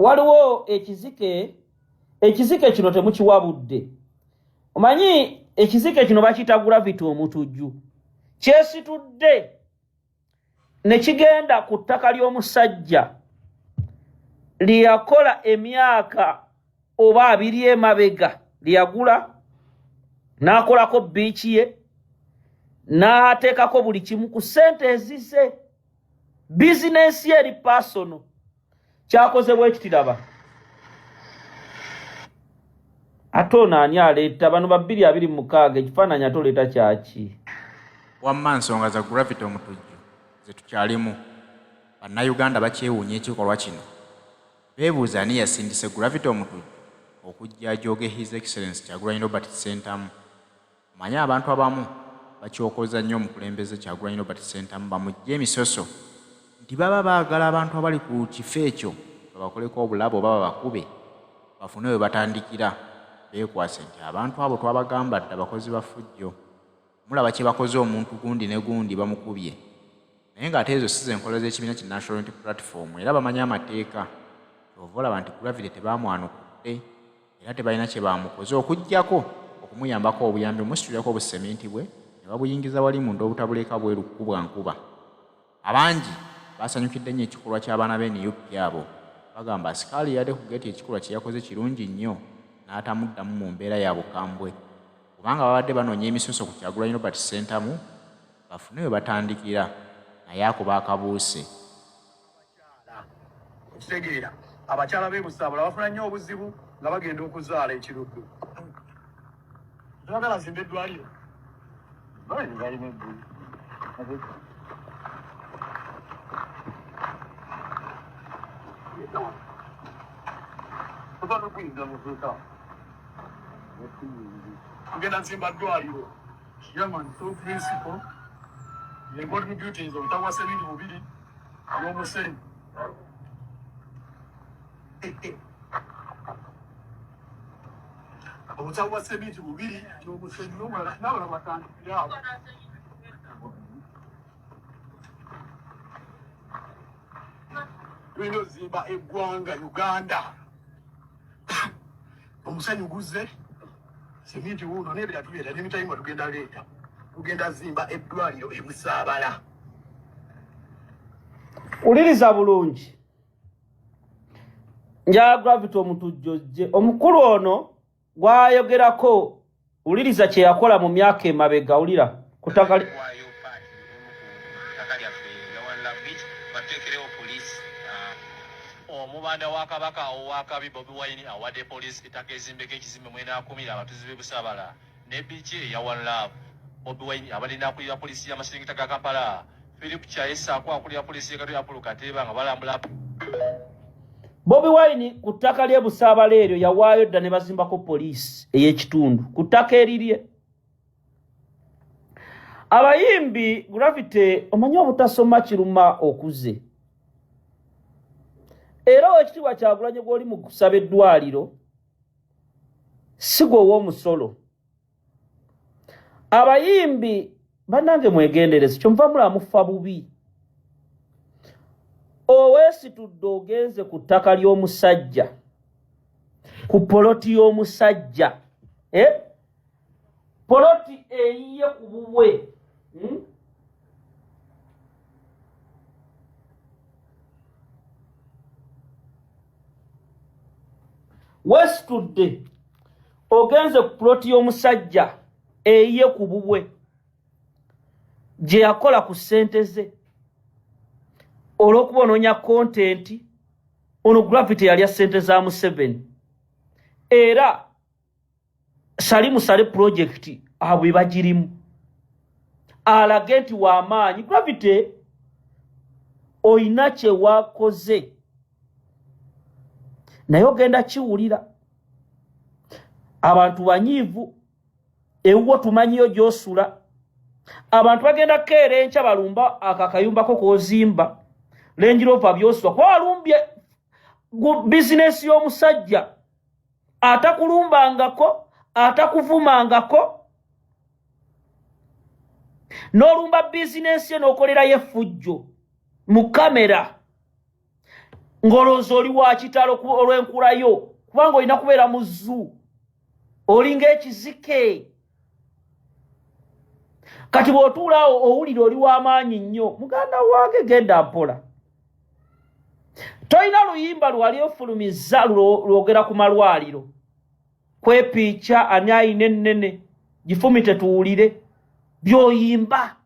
waliwo ekizike kino temukiwabudde. Omanyi ekizike kino bakiyita gravity omutujju. Kyesitudde ne kigenda ku ttaka ly'omusajja liyakola emyaka oba 2 emabega liyagula n'akolako biici ye n'ateekako buli kimu ku ssente ezize. Bizinesi ye eri personal. Kyakoze bwekitiraba. Ate ono ani aleeta bano ba 226 ekifaananyi ate oleeta kyaki? Wamma nsonga za gravity omutujju ze tukyalimu. Bannayuganda bakyewuunya ekikolwa kino. Beebuuza ani yasindise gravity omutujju okujja joge His Excellency Kyagulanyi Robert Ssentamu. Manye abantu abamu bakyokoza nnyo omukulembeze Kyagulanyi Robert Ssentamu bamugye emisoso nti baba baagala abantu abali ku kifo ekyo babakoleko obulabo baba bakube bafune we batandikira beekwase nti abantu abo twabagamba dda bakozi bafujjo. Mulaba kye bakoze omuntu gundi ne gundi bamukubye. Naye ng'ate ezo si z'enkola z'ekibiina ki National Unity Platform era bamanyi amateeka. Kyova olaba nti gravity tebaamwanukutte era tebalina kye baamukoze okuggyako okumuyambako obuyambi omusitulirako obusementi bwe ne babuyingiza wali munda obutabuleka bweru kukubwa nkuba. Abangi basanyukidde nnyo ekikolwa ky'abaana b'NUP abo. Bagamba asikaali yadde ku geeti ekikolwa kye yakoze kirungi nnyo n'atamuddamu mu mbeera ya bukambwe. Kubanga babadde banoonya emisoso ku Kyagulanyi Robert Ssentamu bafune we batandikira naye akuba akabuuse. Okitegeera abakyala b'e Busaabala bafuna nnyo obuzibu nga bagenda okuzaala ekiruddu. Twagala zimbe eddwaliro. Balina ebbuli. Ngenda nzimba ddwaliro. Yaman so principle. Yengold duties omutawa sementi bubiri n'omusenyu. Omutawa sementi bubiri n'omusenyu n'omulala n'abalala batandikira awo. Tulina zimba eggwanga Uganda. Omusenyu guze sementi wuno n'ebira tubeera n'emitayimba tugenda leeta. Tugenda zimba eddwaliro e Busaabala. Uliriza bulungi. Njala gravity omutujju je omukulu ono gwayogerako uliriza kye yakola mu myaka emabega ulira kutakali omubanda wa Kabaka owakabi Bobi Wine awadde poliisi ettaka ezimbeko ekizimbe 10 abatuzi b'e Busaabala ne biiki ya One Love. Bobi Wine abalina akulira poliisi y'amaserengeta ga Kampala. Philip Chaesa akulira poliisi y'ekatu ya Pulukateba nga balambula. Bobi Wine ku ttaka ly'e Busaabala eryo yawaayo dda ne bazimbako poliisi ey'ekitundu ku ttaka erirye. Abayimbi gravity omanyi obutasoma kiruma okuze. Era ekitiibwa Kyagulanyi gw'oli mu kusaba eddwaliro si gwe ow'omusolo. Abayimbi bannange mwegendereze kyonva mulamufa bubi. Oweesitudde ogenze ku ttaka ly'omusajja ku poloti y'omusajja poloti eyiye ku bubwe weesitudde ogenze ku poloti y'omusajja eyiye ku bubwe gye yakola ku ssente ze olw'okuba onoonya kontenti ono gravity yalya ssente za Museveni era salimusale project abwe bagirimu alage nti w'amaanyi. Gravity oyina kye wakoze naye ogenda kiwulira. Abantu banyiivu ewuwo tumanyiyo gy'osula. Abantu bagenda keera enkya balumba akakayumbako k'ozimba Range Rover byoswa kwa walumbye bizinesi y'omusajja atakulumbangako atakuvumangako n'olumba bizinesi ye n'okolera ye fujjo mu kamera ngolozo oli wa kitalo olw'enkulayo kubanga olina kubeera mu zoo olinga ekizike kati bw'otuulaawo owulira oli w'amaanyi nnyo muganda wange genda mpola tolina luyimba lwali ofulumiza lwogera ku malwaliro kwepiica ani ayina ennene gifumite tuwulire by'oyimba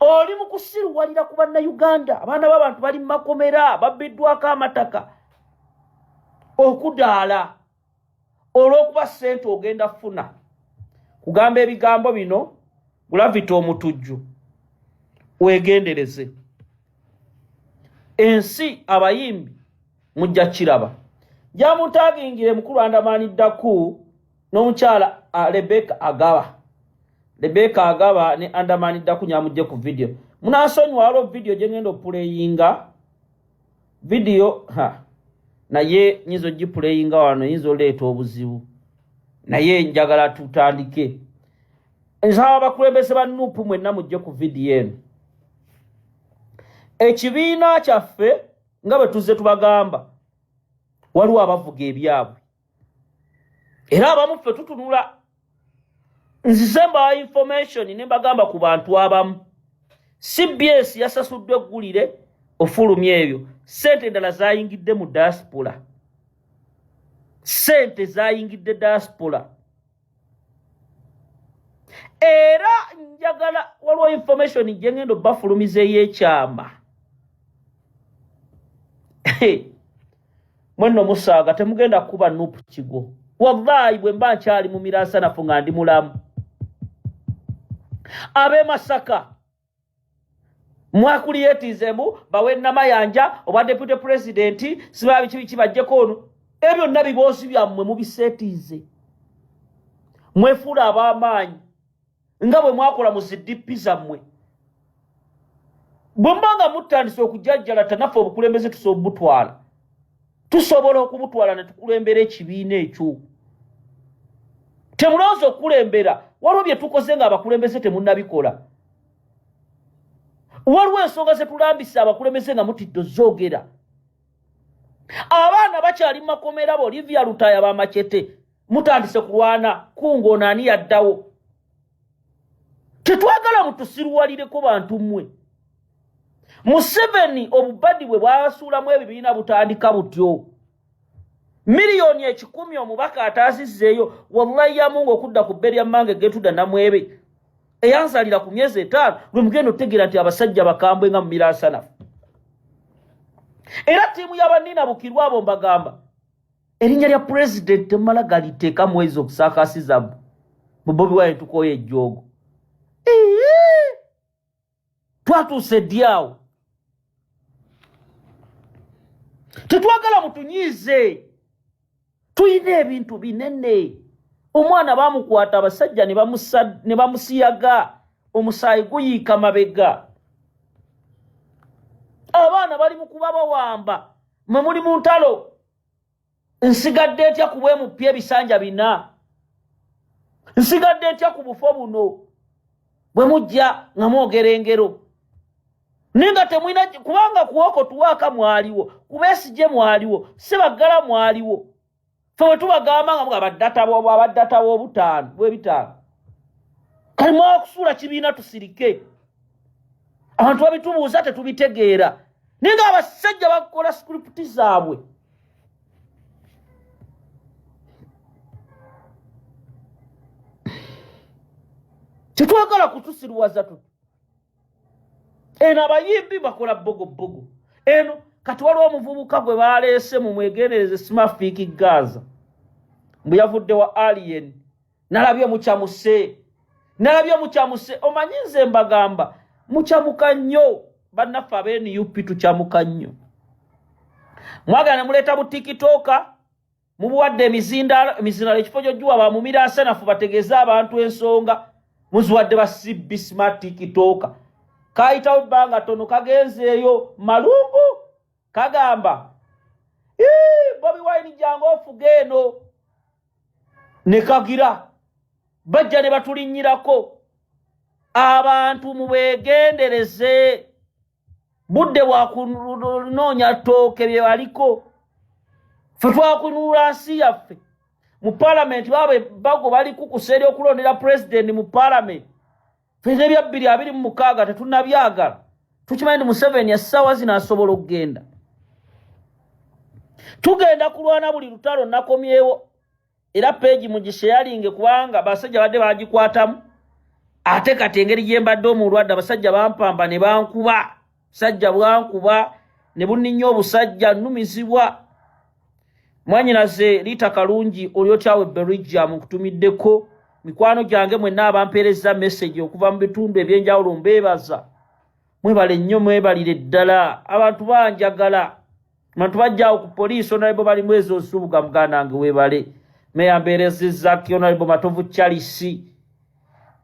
oli mu kusiruwalira ku bannayuganda abaana b'abantu bali mu makomera babbiddwako amataka okudaala olw'okuba ssente ogenda funa kugamba ebigambo bino Gravity Omutujju wegendereze ensi abayimbi mujja kiraba jamutagingire mukulu andamaniddako n'omukyala Rebecca Agaba ne andamaniddako nyamujje ku video munasonyiwa waliwo video gye ngenda opuleyinga video naye nyizo gipuleyinga wano yinza oleeta obuzibu naye njagala tutandike nsaba abakulembeze ba Nuupu mwenna mujje ku video eno ekibiina kyaffe nga bwe tuzze tubagamba waliwo abavuga ebyabwe era abamu ffe tutunula nzize mbawa information ne mbagamba ku bantu abamu CBS yasasuddwa eggulire ofulumya ebyo ssente endala zayingidde mu diaspora ssente zayingidde diaspora era njagala waliwo information gye ngenda obbafulumiza ey'ekyama mwenno musaaga temugenda kuba Nuupu kigo wallahi bwe mba nkyali mu miransanafu nga ndi mulamu ab'e Masaka mwakuliyetizemu bawe Namayanja oba deputy president sibabi kibi bajjeko ono ebyo byonna biboozi byammwe mubiseetiize mwefuula ab'amaanyi nga bwe mwakola mu ZDP zammwe bwe mbanga mutandise okujjajjala tanaffe obukulembeze tusobola okubutwala ne tukulembera ekibiina ekyo temulowooza okukulembera waliwo bye tukoze nga abakulembeze temunnabikola waliwo ensonga ze tulambisa abakulembeze nga mutidde zoogera abaana bakyali mu makomera bo Olivia Lutaya b'amacete mutandise kulwana kungoona ani yaddawo tetwagala mutusiruwalireko bantu mmwe Museveni obubadi bwe bwasuulamu ebibiina butandika butyo miliyoni 10 omubaka ataazizzeeyo wallahi ya Mungu okudda ku bberya mmange Getruda Namwebe eyanzalira ku myezi 5 lwe mugenda otegeera nti abasajja bakambwe nga mu miransanafu era ttiimu y'abannina bukirwa abo mbagamba erinnya lya president temala galiteeka mwezi okusaakaasiza mu Bobi Wine tukoye ejjoogo twatuuse ddi awo tetwagala mutunyiize tuyina ebintu binene omwana bamukwata abasajja ne bamusiyaga omusaayi guyiika mabega abaana bali mu kuba bawamba mwe muli mu ntalo nsigadde ntya ku bwemupya ebisanja bina nsigadde ntya ku bufo buno bwe mujja nga mwogera engero ninga temwina kubanga kuwoko tuwaaka mwaliwo kubesigye mwaliwo Sebaggala mwaliwo fe bwe tubagamba nga abaddata bw'ebitaano kali mwawa okusuula kibiina tusirike abantu babitubuuza tetubitegeera ninga abasajja bakola scripti zaabwe tetwagala kutusiruwaza tutu eno abayimbi bakola bogobogo eno kati waliwo omuvubuka gwe baleese mu mwegendereze Smafiki Gaza mbu yavudde wa Alien nalabye mukyamuse omanyi nze mbagamba mukyamuka nnyo bannaffe ab'NUP tukyamuka nnyo mwagala ne muleeta bu TikToka mubuwadde emizindalo ekifo gy'ojjuwa bamumira asanafu bategeeza abantu ensonga muziwadde ba CB Smart TikToka kayitawo ebbanga tono kagenzeeyo malumbu kagamba Bobi Wine jangu ofuga eno ne kagira bajja ne batulinnyirako abantu mubegendereze budde bwa kunoonya ttooke bye baliko ffe twakunuula nsi yaffe mu paalamenti bago bali kukuseera okulondera pulezidenti mu paalamenti ffe n'ebya 2026 tetunnabyagala tukimanyi ndi Museveni essaawa zino asobola okugenda tugenda kulwana buli lutalo nakomyewo era peegi mugisheyalinge kubanga basajja badde bagikwatamu ate kati engeri gye mbadde omulwadde abasajja bampamba ne bankuba sajja bwankuba ne bunninnyo obusajja nnumizibwa mwanyinaze Liita Kalungi oli otyawe Berija mukutumiddeko mikwano gyange mwenna abampeereza message okuva mu bitundu ebyenjawulo mbeebaza mwebale nnyo mwebalire ddala abantu banjagala abantu bajjaawo ku poliisi onalebo bali mwezi osubuga muganda wange weebale meyambeerezezza kyonalebo Matovu Charles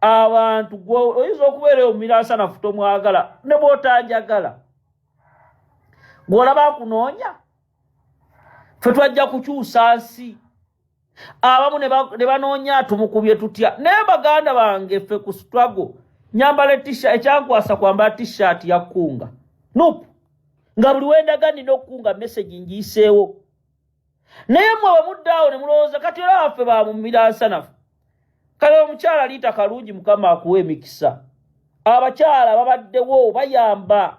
abantu oyinza okubeera omumirasanafu tomwagala ne bw'otanjagala gw'olaba nkunoonya ffe twajja kukyusa nsi abamu ne banoonya tumukubye tutya naye baganda bange ffe ku struggle nyambala ekyankwasa kwambala t-shirt ya kkunga nupu nga buli wendaga nina okkunga message ngiyiseewo naye mmwe bwe muddaawo ne mulowooza kati era waffe bamumira nsanafu kale omukyala Liita Kalungi Mukama akuwa emikisa abakyala babaddewo bayamba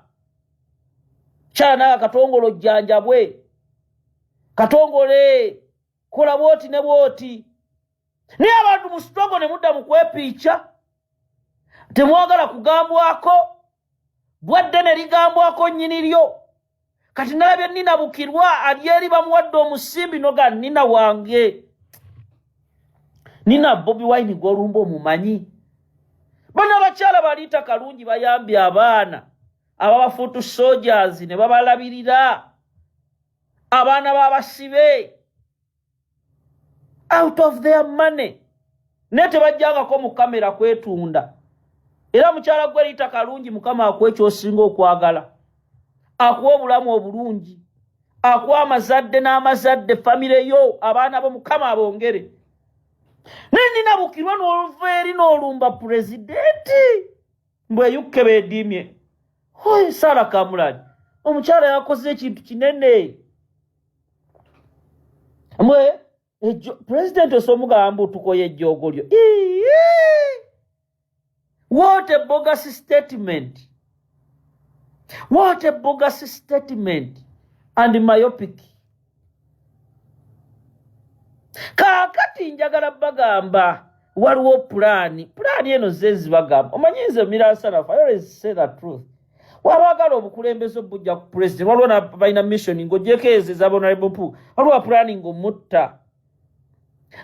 kyala naye Katongole jjanjabwe Katongole kola bwoti ne bwoti naye abantu mu struggle ne mudda mu kwepiica temwagala kugambwako bwadde ne ligambwako nnyiniryo kati nalabye Nina Bukirwa ali eri bamuwadde omusimbi noga Nina wange Nina Bobi Wine gw'olumba omumanyi bano abakyala ba Liita Kalungi bayambye abaana ababafuutu soldiers ne babalabirira abaana babasibe out of their money ne tebajjangako mu kamera kwetunda era mukyala gwe Liita Kalungi Mukama akuwa ekyosinga okwagala akuwa obulamu obulungi akuwa amazadde n'amazadde famire yo abaana bo Mukama abongere Nina Bukirwa n'oluva eri n'olumba pulezidenti mbweyukke beedimye hoyi Sarah Kamulali omukyala yakoze ekintu kinene mwe pulezidenti osomugamba otukoye ejjoogolyo what a bogus statement what a bogus statement and myopic kakati njagala bagamba waliwo pulaani eno zezi bagamba omanyize mirasanafu I always say the truth wabagala obukulembeze obujja ku president waliwo nabalina mission ng'ogyekeyezeza Honorable Pu waliwo pulaani ng'omutta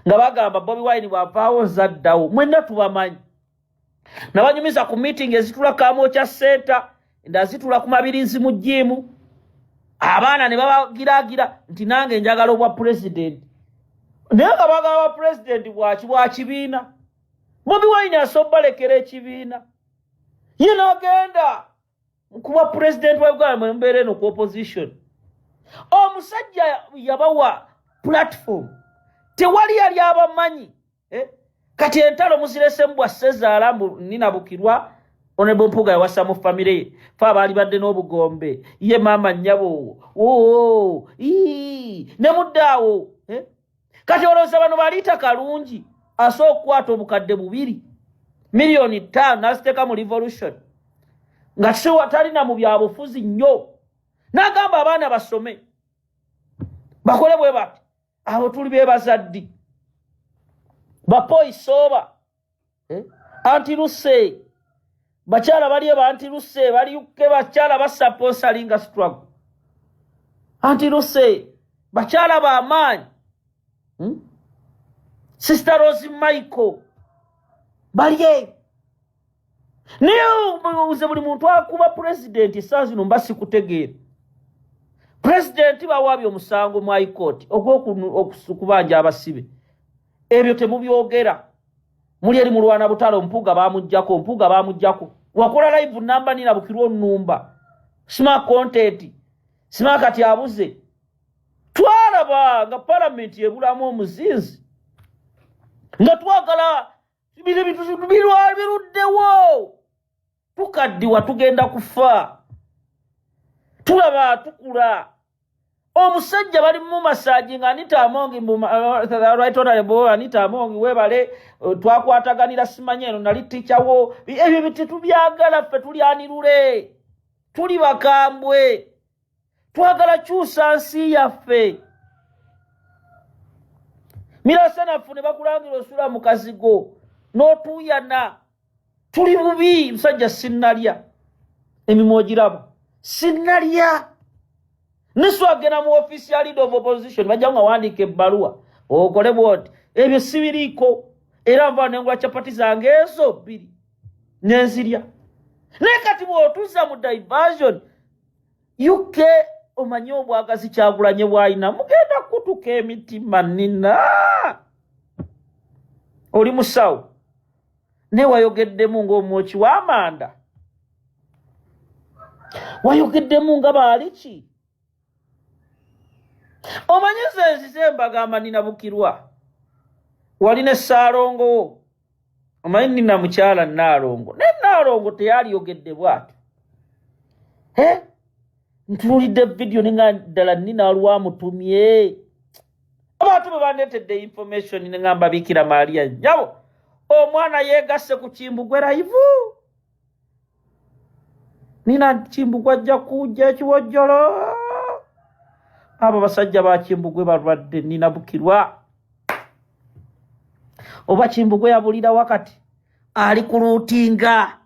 nga bagamba Bobi Wine bw'avaawo zaddawo mwenna tubamanyi nabanyumiza ku meeting ezitula Kamwokya Center ndazitula ku Mabirizi mu jimu abaana ne babagiraagira nti nange njagala obwa president naye nga bagamba president bwa kibiina Bobi Wine asobbalekera ekibiina ye n'agenda kuba president wa Uganda mbeera eno ku opposition omusajja yabawa platform tewali yali abamanyi kati entalo muzirese mbwa Sezaala Nina Bukirwa Honorable Mpuga yawasa mu famire ye fa baali badde n'obugombe ye maama nnyabo ne muddaawo kati olowooza bano ba Liita Kalungi asobola okukwata obukadde 2 miliyoni 5 n'aziteeka mu revolution nga talina mu byabufuzi nnyo n'agamba abaana basome bakole bwe bati abo tuli beebazaddi bapoisooba anti-Luse bakyala bali eba anti-Luse baliyukke bakyala basaponsalinga struggle anti-Luse bakyala b'amaanyi Sister Rose Michael bali naye uze buli muntu akuba president saa zino mba sikutegeera president bawaabye omusango mu high court okubanja abasibe ebyo temubyogera muli eri mulwana butalo Mpuga bamuggyako wakola live namba Nina Bukirwa nnumba sima content sima kati abuze twalaba nga parliament ebulamu omuzinzi nga twagala bintu biruddewo tukaddiwa tugenda kufa tulaba tukula omusajja bali mu masaji nga Anita Amongi right honorable Anita Amongi webale twakwataganira simanye eno nali teacher wo ebyo bitetubyagala ffe tulyanirule tuli bakambwe twagala kyusa nsi yaffe mirasana fune bakulangira osula mu kazigo n'otuyana tuli bubi musajja sinnalya emimojirabo sinnalya niso agena mu official leader of opposition bajja nga wandika ebbaluwa okole bwoti ebyo sibiriko era nva nengula chapati zange ezo bbiri nenzirya naye kati bw'otuza mu diversion UK omanyi obwagazi Kyagulanyi bw'alina mugenda kutuka emitima nina oli musawo ne wayogeddemu ng'omwoki w'amanda wayogeddemu nga baaliki omanyi nze mbagamba nina Bukirwa walina Ssaalongo omanyi nina mukyala Nnaalongo ne Nnaalongo teyaliyogedde bw'atyo ntunuulidde video ninga ddala nina lwamutumye abantu bwe bandeetedde information nengamba Bikira Maria njabo omwana yeegasse ku Kimbugwe live nina Kimbugwe ajja kujja ekiwojjolo abo basajja ba Kimbugwe balwadde nina Bukirwa oba Kimbugwe yabulira wakati ali ku luutinga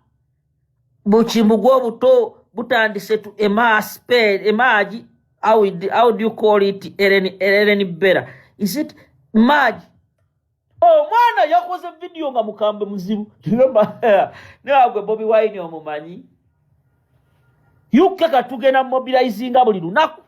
Bukimbugwe obuto butandise tu emerge how do you call it Ellen Bera is it merge omwana yakoze video nga mukambe muzibu nagwe Bobi Wine omumanyi yuke katugenda mobilizinga buli lunaku